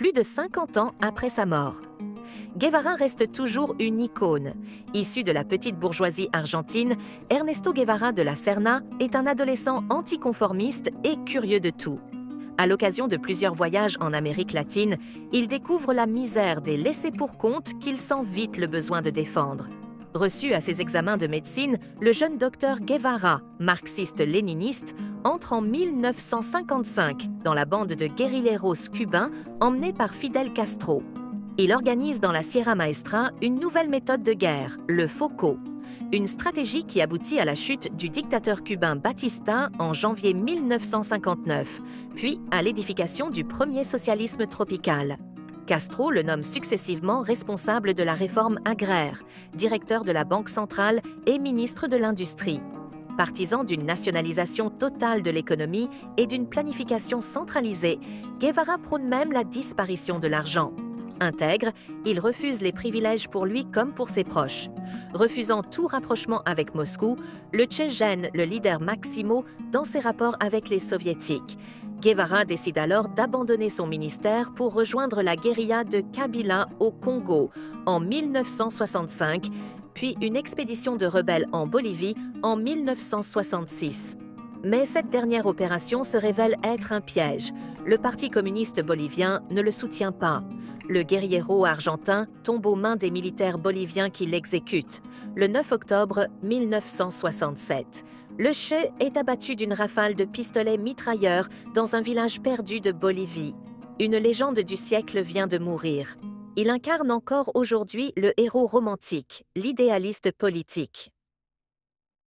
plus de 50 ans après sa mort. Guevara reste toujours une icône. Issu de la petite bourgeoisie argentine, Ernesto Guevara de la Serna est un adolescent anticonformiste et curieux de tout. À l'occasion de plusieurs voyages en Amérique latine, il découvre la misère des laissés-pour-compte qu'il sent vite le besoin de défendre. Reçu à ses examens de médecine, le jeune docteur Guevara, marxiste-léniniste, entre en 1955 dans la bande de guérilleros cubains emmenés par Fidel Castro. Il organise dans la Sierra Maestra une nouvelle méthode de guerre, le FOCO, une stratégie qui aboutit à la chute du dictateur cubain Batista en janvier 1959, puis à l'édification du premier socialisme tropical. Castro le nomme successivement responsable de la réforme agraire, directeur de la Banque centrale et ministre de l'Industrie. Partisan d'une nationalisation totale de l'économie et d'une planification centralisée, Guevara prône même la disparition de l'argent. Intègre, il refuse les privilèges pour lui comme pour ses proches. Refusant tout rapprochement avec Moscou, le Che gêne le leader Maximo dans ses rapports avec les soviétiques. Guevara décide alors d'abandonner son ministère pour rejoindre la guérilla de Kabila au Congo en 1965, puis une expédition de rebelles en Bolivie en 1966. Mais cette dernière opération se révèle être un piège. Le Parti communiste bolivien ne le soutient pas. Le guerriero argentin tombe aux mains des militaires boliviens qui l'exécutent, le 9 octobre 1967. Le Che est abattu d'une rafale de pistolets mitrailleurs dans un village perdu de Bolivie. Une légende du siècle vient de mourir. Il incarne encore aujourd'hui le héros romantique, l'idéaliste politique.